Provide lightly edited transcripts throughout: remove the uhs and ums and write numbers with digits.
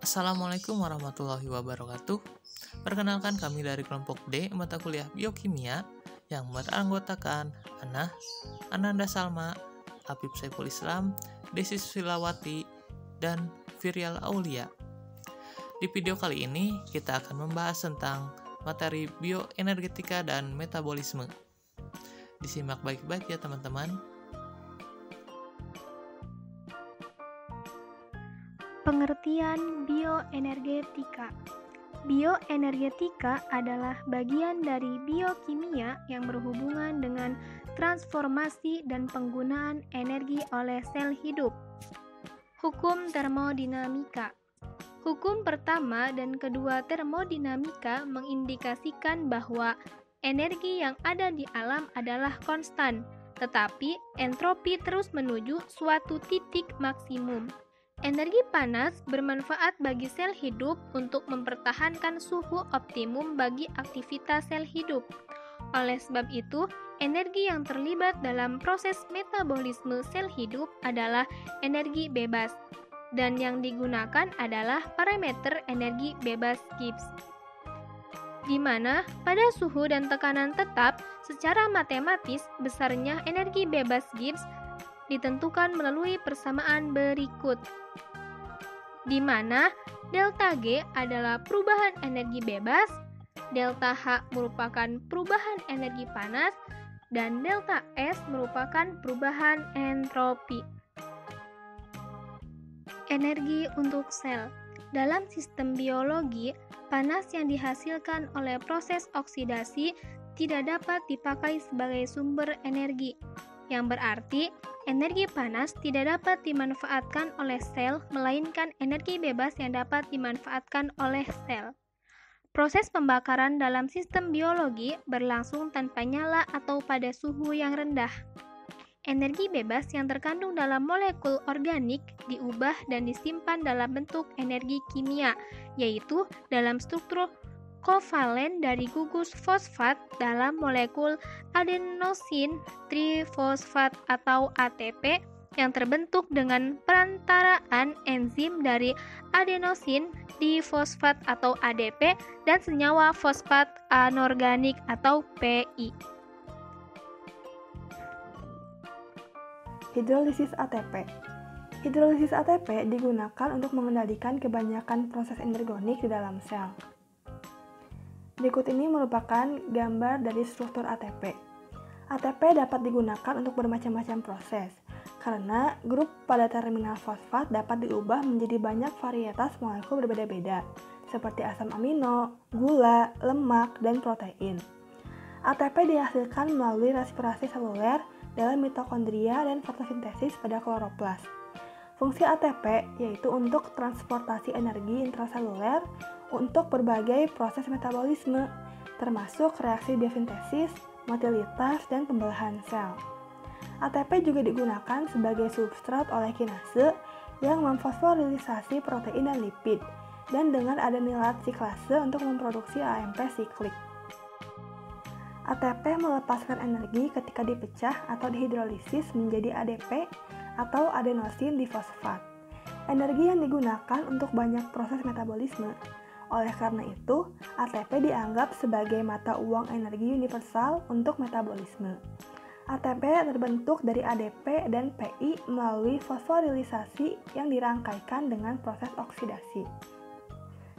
Assalamualaikum warahmatullahi wabarakatuh. Perkenalkan, kami dari kelompok D mata kuliah Biokimia yang beranggotakan Ananda Salma, Habib Saiful Islam, Desi Silawati, dan Virial Aulia. Di video kali ini kita akan membahas tentang materi bioenergetika dan metabolisme. Disimak baik-baik ya teman-teman. Pengertian bioenergetika. Bioenergetika adalah bagian dari biokimia yang berhubungan dengan transformasi dan penggunaan energi oleh sel hidup. Hukum termodinamika. Hukum pertama dan kedua termodinamika mengindikasikan bahwa energi yang ada di alam adalah konstan, tetapi entropi terus menuju suatu titik maksimum. Energi panas bermanfaat bagi sel hidup untuk mempertahankan suhu optimum bagi aktivitas sel hidup. Oleh sebab itu, energi yang terlibat dalam proses metabolisme sel hidup adalah energi bebas, dan yang digunakan adalah parameter energi bebas Gibbs, di mana pada suhu dan tekanan tetap, secara matematis besarnya energi bebas Gibbs ditentukan melalui persamaan berikut, di mana delta G adalah perubahan energi bebas, delta H merupakan perubahan energi panas, dan delta S merupakan perubahan entropi. Energi untuk sel. Dalam sistem biologi, panas yang dihasilkan oleh proses oksidasi tidak dapat dipakai sebagai sumber energi, yang berarti energi panas tidak dapat dimanfaatkan oleh sel, melainkan energi bebas yang dapat dimanfaatkan oleh sel. Proses pembakaran dalam sistem biologi berlangsung tanpa nyala atau pada suhu yang rendah. Energi bebas yang terkandung dalam molekul organik diubah dan disimpan dalam bentuk energi kimia, yaitu dalam struktur kovalen dari gugus fosfat dalam molekul adenosin trifosfat atau ATP yang terbentuk dengan perantaraan enzim dari adenosin difosfat atau ADP dan senyawa fosfat anorganik atau PI. Hidrolisis ATP. Hidrolisis ATP digunakan untuk mengendalikan kebanyakan proses energonik di dalam sel. Berikut ini merupakan gambar dari struktur ATP. ATP dapat digunakan untuk bermacam-macam proses, karena grup pada terminal fosfat dapat diubah menjadi banyak varietas molekul berbeda-beda, seperti asam amino, gula, lemak, dan protein. ATP dihasilkan melalui respirasi seluler dalam mitokondria dan fotosintesis pada kloroplas. Fungsi ATP yaitu untuk transportasi energi intraseluler untuk berbagai proses metabolisme, termasuk reaksi biosintesis, motilitas, dan pembelahan sel. ATP juga digunakan sebagai substrat oleh kinase yang memfosforilisasi protein dan lipid, dan dengan adenilat siklase untuk memproduksi AMP siklik. ATP melepaskan energi ketika dipecah atau dihidrolisis menjadi ADP atau adenosin difosfat. Energi yang digunakan untuk banyak proses metabolisme. Oleh karena itu, ATP dianggap sebagai mata uang energi universal untuk metabolisme. ATP terbentuk dari ADP dan PI melalui fosforilisasi yang dirangkaikan dengan proses oksidasi.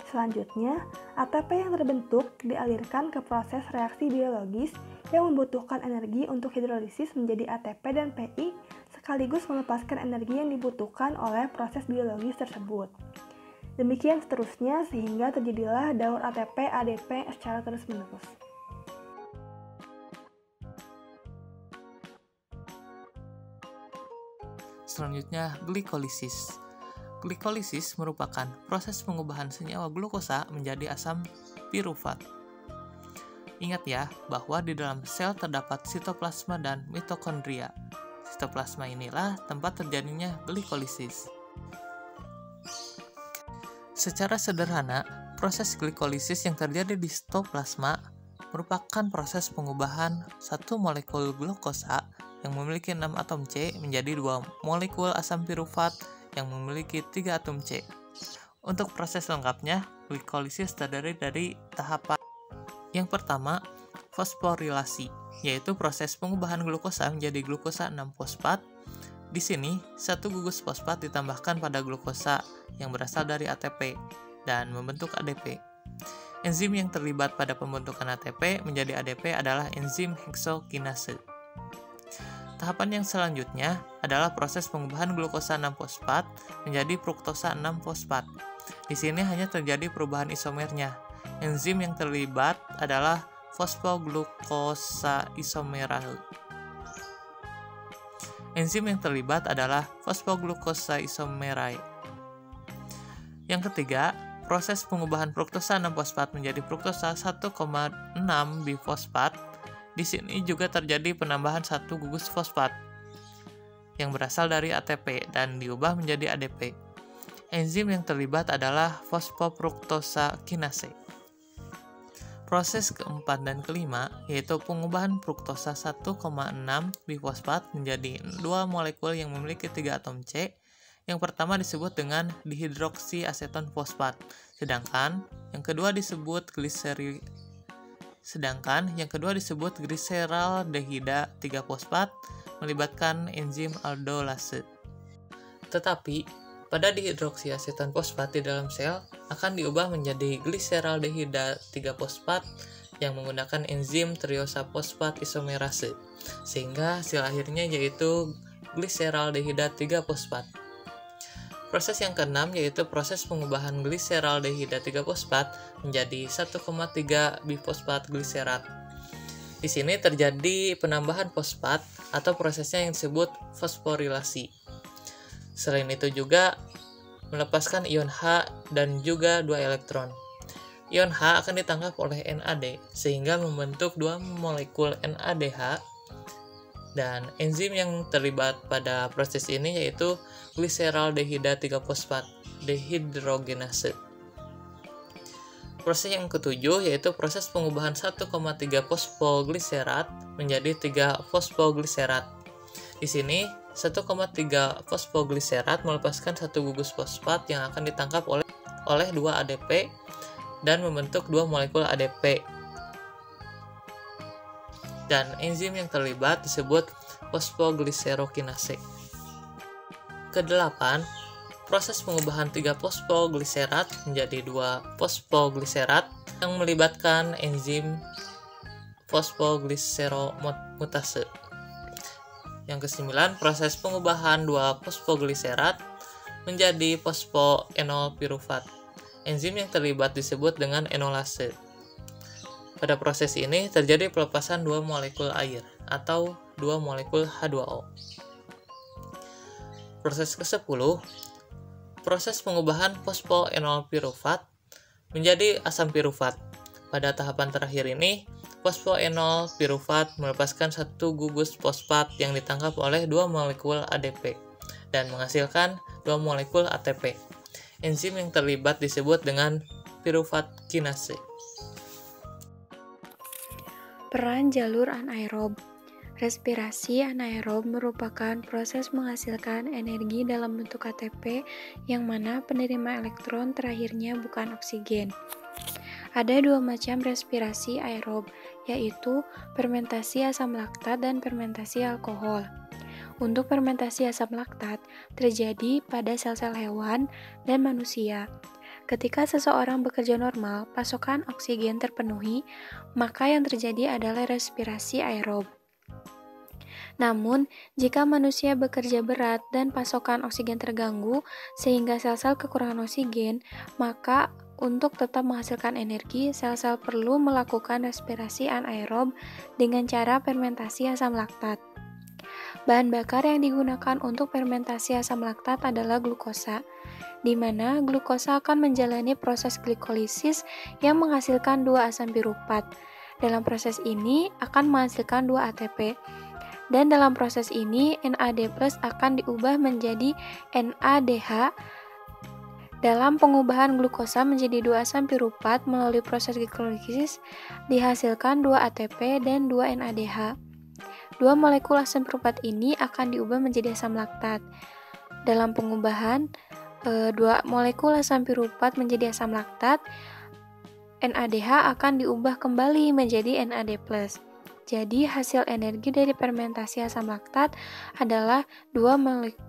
Selanjutnya, ATP yang terbentuk dialirkan ke proses reaksi biologis yang membutuhkan energi untuk hidrolisis menjadi ATP dan PI sekaligus melepaskan energi yang dibutuhkan oleh proses biologis tersebut. Demikian seterusnya sehingga terjadilah daur ATP ADP secara terus-menerus. Selanjutnya, glikolisis. Glikolisis merupakan proses pengubahan senyawa glukosa menjadi asam pirufat. Ingat ya, bahwa di dalam sel terdapat sitoplasma dan mitokondria. Sitoplasma inilah tempat terjadinya glikolisis. Secara sederhana, proses glikolisis yang terjadi di sitoplasma merupakan proses pengubahan satu molekul glukosa yang memiliki 6 atom C menjadi 2 molekul asam pirufat yang memiliki 3 atom C. Untuk proses lengkapnya, glikolisis terdiri dari tahapan. Yang pertama, fosforilasi, yaitu proses pengubahan glukosa menjadi glukosa 6-fosfat. Di sini, satu gugus fosfat ditambahkan pada glukosa yang berasal dari ATP dan membentuk ADP. Enzim yang terlibat pada pembentukan ATP menjadi ADP adalah enzim heksokinase. Tahapan yang selanjutnya adalah proses pengubahan glukosa 6-fosfat menjadi fruktosa 6-fosfat. Di sini hanya terjadi perubahan isomernya. Enzim yang terlibat adalah fosfoglukosa isomerase. Enzim yang terlibat adalah fosfoglukosa isomerase. Yang ketiga, proses pengubahan fruktosa 6-fosfat menjadi fruktosa 1,6 bifosfat. Di sini juga terjadi penambahan satu gugus fosfat yang berasal dari ATP dan diubah menjadi ADP. Enzim yang terlibat adalah fosfofruktosa kinase. Proses keempat dan kelima yaitu pengubahan fruktosa 1,6 bifosfat menjadi dua molekul yang memiliki 3 atom C. Yang pertama disebut dengan dihidroksiaseton fosfat, sedangkan yang kedua disebut gliseraldehida 3-fosfat melibatkan enzim aldolase. Tetapi pada dihidroksiaseton fosfat di dalam sel akan diubah menjadi gliseraldehida 3-fosfat yang menggunakan enzim triosa fosfat isomerase, sehingga hasil akhirnya yaitu gliseraldehida 3-fosfat. Proses yang keenam yaitu proses pengubahan gliseraldehida 3-fosfat menjadi 1,3 bifosfat gliserat. Di sini terjadi penambahan fosfat atau prosesnya yang disebut fosforilasi. Selain itu juga melepaskan ion H dan juga 2 elektron. Ion H akan ditangkap oleh NAD sehingga membentuk 2 molekul NADH. Dan enzim yang terlibat pada proses ini yaitu gliseraldehida 3-fosfat dehidrogenase. Proses yang ketujuh yaitu proses pengubahan 1,3 fosfogliserat menjadi 3 fosfogliserat. Di sini 1,3 fosfogliserat melepaskan satu gugus fosfat yang akan ditangkap oleh 2 ADP dan membentuk 2 molekul ADP. Dan enzim yang terlibat disebut fosfogliserokinase. Kedelapan, proses pengubahan 3 fosfogliserat menjadi 2 fosfogliserat yang melibatkan enzim fosfogliseromutase. Yang kesembilan, proses pengubahan 2 fosfogliserat menjadi fosfoenolpirufat. Enzim yang terlibat disebut dengan enolase. Pada proses ini terjadi pelepasan 2 molekul air atau 2 molekul H2O. Proses ke-10, proses pengubahan fosfoenolpirufat menjadi asam pirufat. Pada tahapan terakhir ini, fosfoenolpirufat melepaskan satu gugus fosfat yang ditangkap oleh 2 molekul ADP dan menghasilkan 2 molekul ATP. Enzim yang terlibat disebut dengan pirufat kinase. Peran jalur anaerob. Respirasi anaerob merupakan proses menghasilkan energi dalam bentuk ATP yang mana penerima elektron terakhirnya bukan oksigen. Ada 2 macam respirasi aerob, yaitu fermentasi asam laktat dan fermentasi alkohol. Untuk fermentasi asam laktat terjadi pada sel-sel hewan dan manusia. Ketika seseorang bekerja normal, pasokan oksigen terpenuhi, maka yang terjadi adalah respirasi aerob. Namun, jika manusia bekerja berat dan pasokan oksigen terganggu sehingga sel-sel kekurangan oksigen, maka untuk tetap menghasilkan energi, sel-sel perlu melakukan respirasi anaerob dengan cara fermentasi asam laktat. Bahan bakar yang digunakan untuk fermentasi asam laktat adalah glukosa, di mana glukosa akan menjalani proses glikolisis yang menghasilkan 2 asam piruvat. Dalam proses ini akan menghasilkan 2 ATP. Dan dalam proses ini NAD+ akan diubah menjadi NADH. Dalam pengubahan glukosa menjadi 2 asam piruvat melalui proses glikolisis dihasilkan 2 ATP dan 2 NADH. 2 molekul asam piruvat ini akan diubah menjadi asam laktat. Dalam pengubahan 2 molekul asam piruvat menjadi asam laktat, NADH akan diubah kembali menjadi NAD+. Jadi hasil energi dari fermentasi asam laktat adalah 2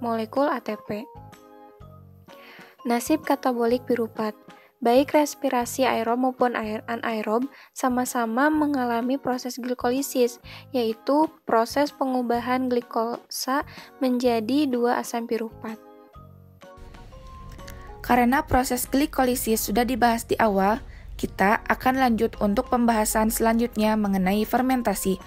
molekul ATP. Nasib katabolik piruvat. Baik respirasi aerob maupun anaerob sama-sama mengalami proses glikolisis, yaitu proses pengubahan glikosa menjadi 2 asam piruvat. Karena proses glikolisis sudah dibahas di awal, kita akan lanjut untuk pembahasan selanjutnya mengenai fermentasi.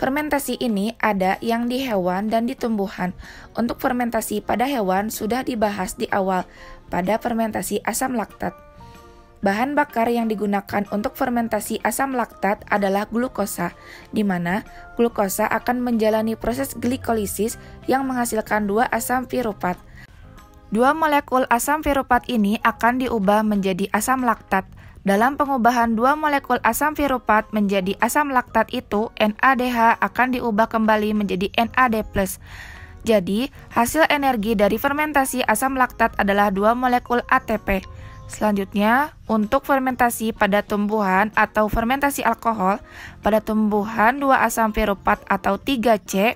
Fermentasi ini ada yang di hewan dan di tumbuhan. Untuk fermentasi pada hewan sudah dibahas di awal pada fermentasi asam laktat. Bahan bakar yang digunakan untuk fermentasi asam laktat adalah glukosa, di mana glukosa akan menjalani proses glikolisis yang menghasilkan 2 asam piruvat. 2 molekul asam piruvat ini akan diubah menjadi asam laktat. Dalam pengubahan 2 molekul asam piruvat menjadi asam laktat itu, NADH akan diubah kembali menjadi NAD+. Jadi, hasil energi dari fermentasi asam laktat adalah 2 molekul ATP. Selanjutnya, untuk fermentasi pada tumbuhan atau fermentasi alkohol, pada tumbuhan 2 asam piruvat atau 3C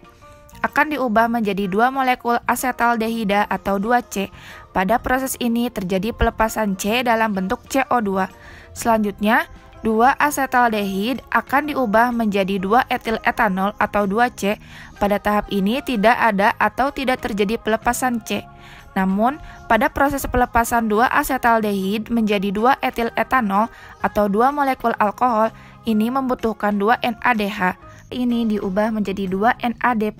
akan diubah menjadi 2 molekul asetaldehida atau 2C. Pada proses ini terjadi pelepasan C dalam bentuk CO2. Selanjutnya, 2 asetaldehid akan diubah menjadi 2 etil etanol atau 2C. Pada tahap ini tidak ada atau tidak terjadi pelepasan C. Namun, pada proses pelepasan 2 asetaldehid menjadi 2 etil etanol atau 2 molekul alkohol, ini membutuhkan 2 NADH. Ini diubah menjadi 2 NAD+.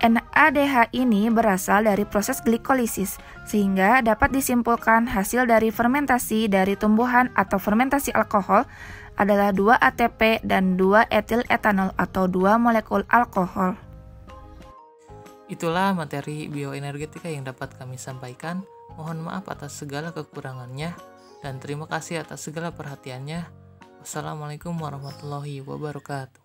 NADH ini berasal dari proses glikolisis, sehingga dapat disimpulkan hasil dari fermentasi dari tumbuhan atau fermentasi alkohol adalah 2 ATP dan 2 etil etanol atau 2 molekul alkohol. Itulah materi bioenergetika yang dapat kami sampaikan. Mohon maaf atas segala kekurangannya dan terima kasih atas segala perhatiannya. Wassalamualaikum warahmatullahi wabarakatuh.